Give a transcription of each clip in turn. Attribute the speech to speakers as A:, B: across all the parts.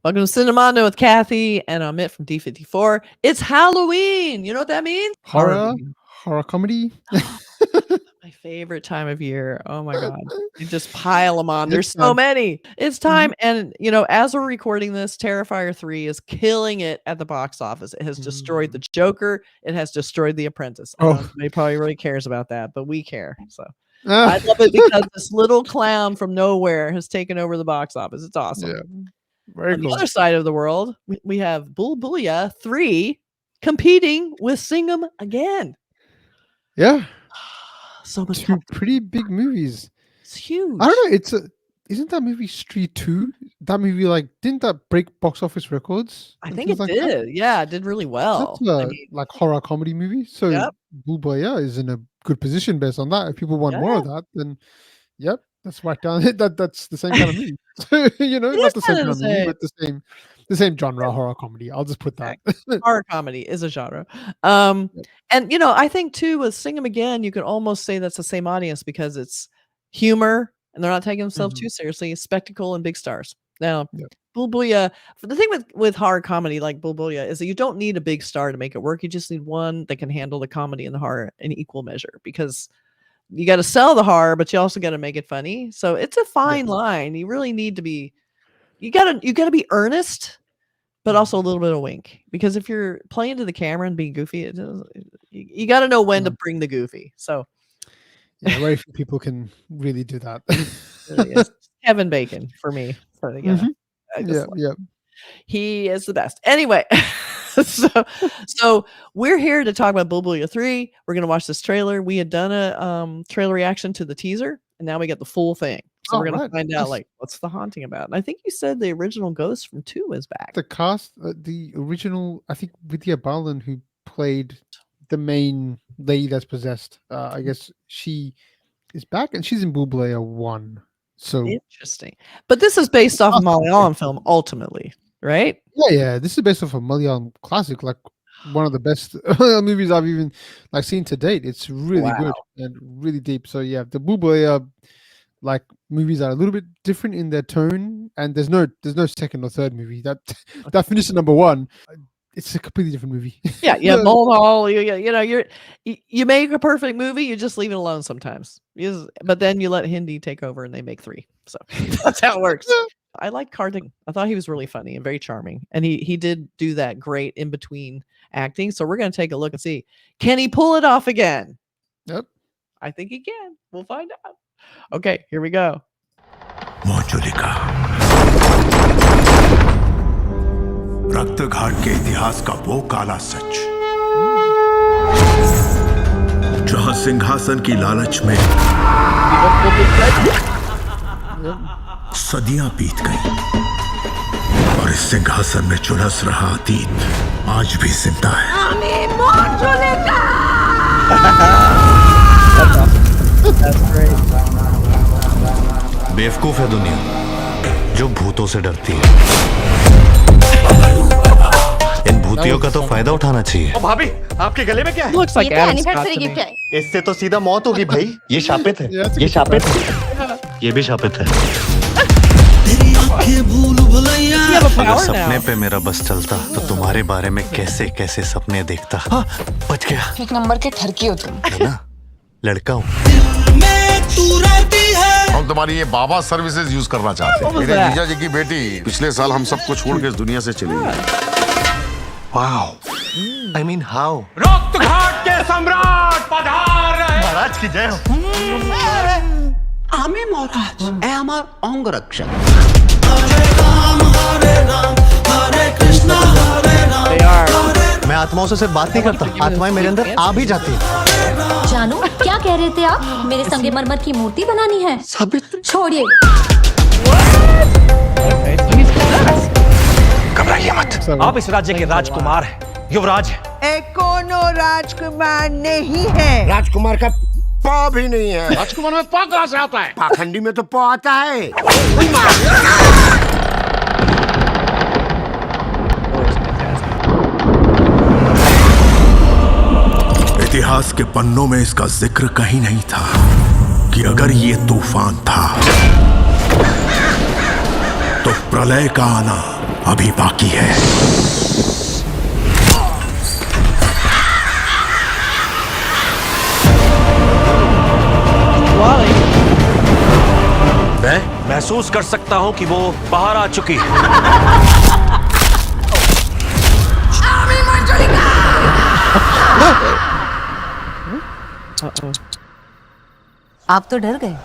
A: Welcome to Cinemondo with Kathy and Amit from D54. It's Halloween. You know what that means?
B: Horror comedy.
A: My favorite time of year. Oh my God. You just pile them on. There's so many. It's time. And, as we're recording this, Terrifier 3 is killing it at the box office. It has destroyed The Joker. It has destroyed The Apprentice. Nobody probably really cares about that, but we care. So I love it because this little clown from nowhere has taken over the box office. It's awesome.
B: Yeah. Very
A: On
B: cool.
A: the other side of the world, we have Bhool Bhulaiyaa 3 competing with Sing 'Em Again.
B: Yeah.
A: So much.
B: Two pretty big movies.
A: It's huge.
B: I don't know. Isn't that movie Street 2? That movie, didn't that break box office records?
A: I think it did. That? Yeah, it did really well.
B: That's horror comedy movie. So Bhool Bhulaiyaa is in a good position based on that. If people want more of that, then that's right down. That's the same kind of movie. Not the same kind of movie, but the same genre, horror comedy. I'll just put that.
A: Horror comedy is a genre. And I think too with Sing 'Em Again, you could almost say that's the same audience because it's humor and they're not taking themselves too seriously. It's spectacle and big stars. Now, Bhool Bhulaiyaa, the thing with horror comedy like Bhool Bhulaiyaa is that you don't need a big star to make it work. You just need one that can handle the comedy and the horror in equal measure because you got to sell the horror, but you also got to make it funny. So it's a fine line. You really need to be, you got to be earnest, but also a little bit of wink. Because if you're playing to the camera and being goofy, you got to know when to bring the goofy. So
B: very few people can really do that.
A: Really Kevin Bacon for me. So, he is the best. Anyway. So we're here to talk about Bhool Bhulaiyaa 3. We're going to watch this trailer. We had done a trailer reaction to the teaser, and now we get the full thing. So we're going to find out, what's the haunting about? And I think you said the original ghost from 2 is back.
B: The cast, the original, I think Vidya Balan, who played the main lady that's possessed, I guess she is back, and she's in Bhool Bhulaiyaa 1. So
A: interesting. But this is based off a Malayalam film, ultimately. Right?
B: Yeah. This is based off a Malayalam classic, one of the best movies I've even seen to date. It's really good and really deep. So the Bhool Bhulaiyaa movies are a little bit different in their tone, and there's no second or third movie that finished at number 1. It's a completely different movie.
A: Yeah, Mulhall. You make a perfect movie, you just leave it alone sometimes. But then you let Hindi take over, and they make 3. So that's how it works. I like Kartik. I thought he was really funny and very charming. And he did do that great in between acting. So we're going to take a look and see, can he pull it off again?
B: Yep.
A: I think he can. We'll find out. Okay, here we go.
C: रक्त घाट के इतिहास का वो काला सच जहां सिंहासन की लालच में सदियां बीत गई और इस सिंहासन में झुलस रहा अतीत आज भी जिंदा है।
D: बेवकूफ है दुनिया जो भूतों से डरती है। इन भूतियों का तो फायदा उठाना चाहिए।
E: भाभी, आपके गले में क्या है?
A: ये तो
F: एनिवर्सरी गिफ्ट है।
E: इससे तो सीधा मौत होगी भाई।
D: ये शापित है। ये शापित है। ये भी शापित है। अगर सपने पे मेरा बस चलता तो तुम्हारे बारे में कैसे कैसे सपने देखता। हाँ, बच गया।
F: एक नंबर के ठरकी हो तुम।
D: है ना? लड़का हूँ।
G: हम तुम्हारी ये बाबा सर्विसेज यूज करना चाहते हैं। मेरे जीजा जी की बेटी पिछले साल हम सबको छोड़ के इस दुनिया से चली गई।
D: Wow, I mean how?
E: रक्त घाट के सम्राट पधार रहे।
D: महाराज की जय हो।
H: आमे महाराज, ए हमार अंगरक्षक।
D: मैं आत्माओं से सिर्फ बात नहीं करता, आत्माएं मेरे अंदर आ भी जाती हैं।
F: जानू, क्या कह रहे थे आप? मेरे संगमरमर की मूर्ति बनानी है।
H: साबित
F: छोड़िए।
D: घबराइए मत।
E: आप इस राज्य के राजकुमार हैं, युवराज हैं।
I: कोनो राजकुमार नहीं है।
G: राजकुमार का पा भी नहीं है।
E: राजकुमार में पा कहाँ से आता है?
G: पाखंडी में तो पा आता है।
C: इतिहास के पन्नों में इसका जिक्र कहीं नहीं था कि अगर ये तूफान था तो प्रलय का आना अभी बाकी है।
E: मैं महसूस कर सकता हूं कि वो बाहर आ चुकी है।
I: आप तो डर गए।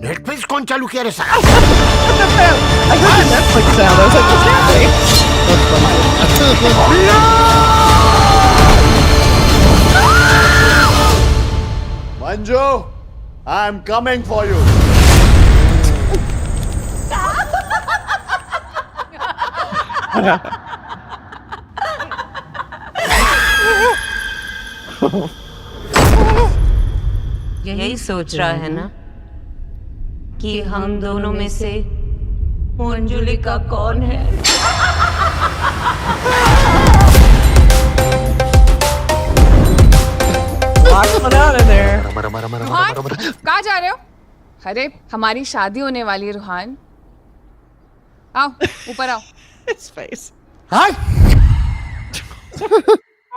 C: नेटफ्लिक्स कौन चालू किया रे साला?
A: I heard the Netflix sound. I was like, what's happening?
J: Manju, I'm coming for you.
I: यही सोच रहा है ना कि हम दोनों में से मंजुली का कौन है?
K: कहाँ जा रहे हो? अरे हमारी शादी होने वाली है रुहान। आओ ऊपर आओ।
A: His face.
B: Hi.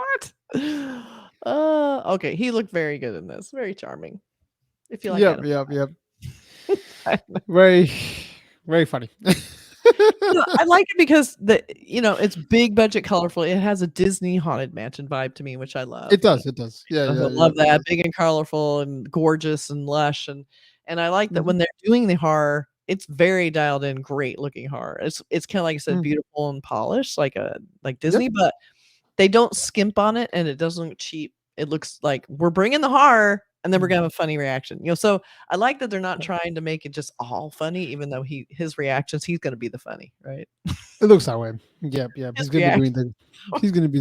A: What? Okay, he looked very good in this. Very charming. If you like
B: Yep. Very, very funny.
A: I like it because it's big budget, colorful. It has a Disney haunted mansion vibe to me, which I love.
B: It does. Yeah,
A: I love that. Big and colorful and gorgeous and lush, and I like that when they're doing the horror, it's very dialed in, great looking horror. It's kind of like I said, beautiful and polished, like Disney, but they don't skimp on it, and it doesn't look cheap. It looks like we're bringing the horror, and then we're gonna have a funny reaction. So I like that they're not trying to make it just all funny, even though his reactions, he's gonna be the funny, right?
B: It looks that way. Yeah. He's gonna be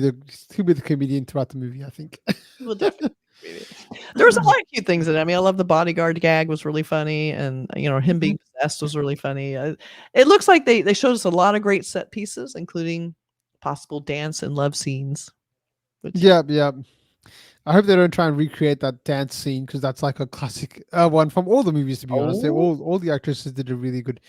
B: he'll be the comedian throughout the movie, I think.
A: Well, definitely. There was a lot of cute things in it. I mean, I love the bodyguard gag was really funny, and him being possessed was really funny. It looks like they showed us a lot of great set pieces, including possible dance and love scenes.
B: Yeah. I hope they don't try and recreate that dance scene, because that's like a classic one from all the movies. To be honest, all the actresses did a really good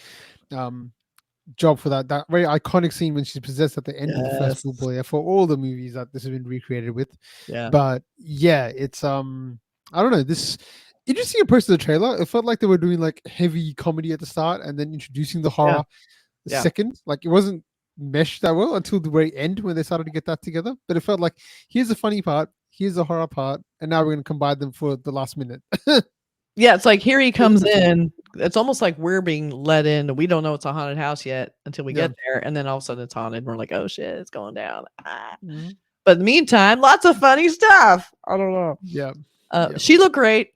B: job for that very iconic scene when she's possessed at the end of the first Bhool Bhulaiyaa, for all the movies that this has been recreated with.
A: Yeah.
B: But yeah, it's I don't know, this interesting approach to the trailer. It felt like they were doing like heavy comedy at the start and then introducing the horror second. Like it wasn't meshed that well until the very end when they started to get that together. But it felt like, here's the funny part, here's the horror part, and now we're going to combine them for the last minute.
A: Yeah, it's like here he comes in. It's almost like we're being let in. We don't know it's a haunted house yet until we get there, and then all of a sudden it's haunted. And we're like, oh shit, it's going down. But in the meantime, lots of funny stuff. I don't know.
B: Yeah.
A: She looked great.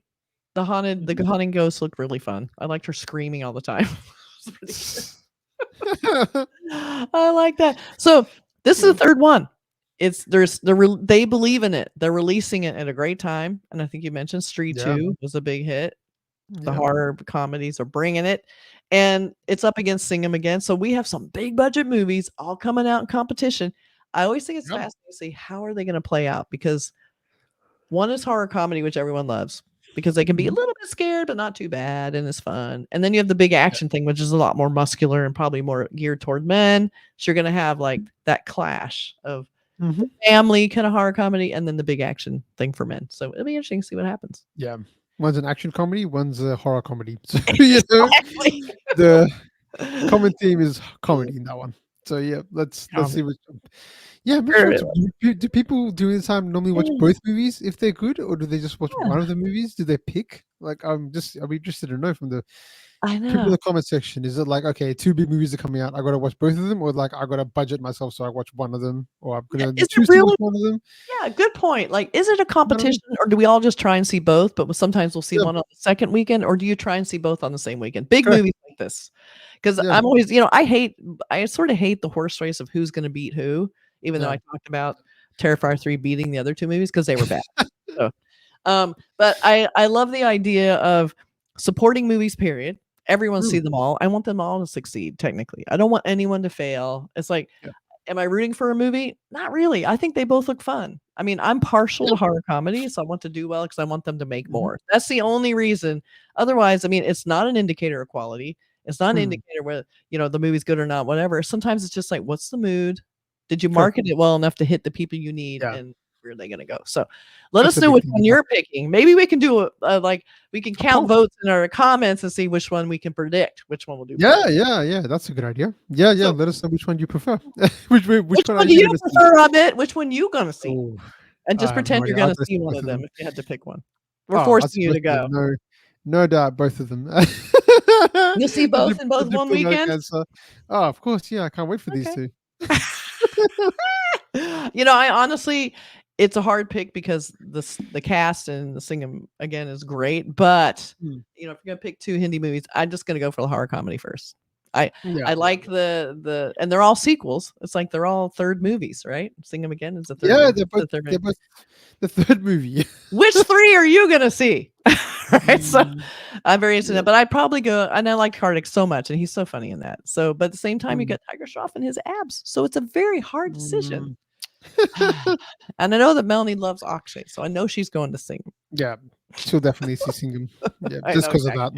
A: The haunting ghost looked really fun. I liked her screaming all the time. I like that. So this is the third one. They believe in it. They're releasing it at a great time, and I think you mentioned Street 2 was a big hit. The horror comedies are bringing it, and it's up against Sing 'Em Again. So we have some big budget movies all coming out in competition. I always think it's fascinating to see how are they going to play out, because one is horror comedy, which everyone loves, because they can be a little bit scared, but not too bad, and it's fun. And then you have the big action thing, which is a lot more muscular and probably more geared toward men. So you're going to have like that clash of family kind of horror comedy, and then the big action thing for men. So it'll be interesting to see what happens.
B: Yeah, one's an action comedy, one's a horror comedy. So the common theme is comedy in that one. So yeah, let's see what. Yeah, do people during this time normally watch both movies if they're good, or do they just watch one of the movies? Do they pick? Like, I'll be interested to know from the people in the comment section. Is it like, okay, two big movies are coming out, I gotta watch both of them, or like I gotta budget myself so I watch one of them, or I'm gonna choose to watch one of them?
A: Yeah, good point. Like, is it a competition, or do we all just try and see both? But sometimes we'll see one on the second weekend, or do you try and see both on the same weekend? Big movies like this, because I'm always, I sort of hate the horse race of who's going to beat who. Even though I talked about Terrifier 3 beating the other two movies because they were bad. So, but I love the idea of supporting movies, period. everyone see them all. I want them all to succeed, technically. I don't want anyone to fail. It's like, am I rooting for a movie? Not really. I think they both look fun. I mean, I'm partial to horror comedy, so I want to do well because I want them to make more. That's the only reason. Otherwise, I mean, it's not an indicator of quality. It's not an indicator whether, the movie's good or not, whatever. Sometimes it's just like, what's the mood? Did you market it well enough to hit the people you need? And where are they going to go? So let us know which one you're picking. Maybe we can do we can count votes in our comments and see which one we can predict, which one will do.
B: Yeah. That's a good idea. Yeah. So, let us know which one you prefer. which one
A: do you prefer, Amit? Which one you going to see?
B: Oh,
A: and just pretend you're going to see one of them if you had to pick one. We're forcing you to go.
B: No doubt, both of them.
A: You'll see both in both one weekend?
B: Of course. Yeah, I can't wait for these two.
A: I honestly, it's a hard pick because the cast and the singing again is great, but if you're gonna pick two Hindi movies, I'm just gonna go for the horror comedy first. I like the and they're all sequels. It's like they're all third movies, right? Sing Them Again is the third.
B: Yeah, they're both the third movie.
A: Which three are you gonna see? Right, so I'm very interested in that, but I'd probably go, and I like Kartik so much, and he's so funny in that. So, but at the same time, you got Tiger Shroff and his abs, so it's a very hard decision. And I know that Melanie loves Akshay, so I know she's going to sing.
B: Yeah, she'll definitely see Singam. Yeah, just because of that.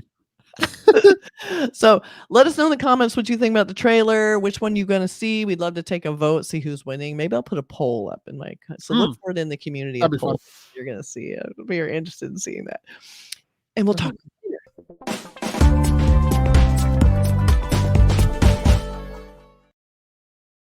A: So let us know in the comments what you think about the trailer, which one you're going to see. We'd love to take a vote, see who's winning. Maybe I'll put a poll up and so look for it in the community. You're going to see it. We're interested in seeing that. And we'll talk later.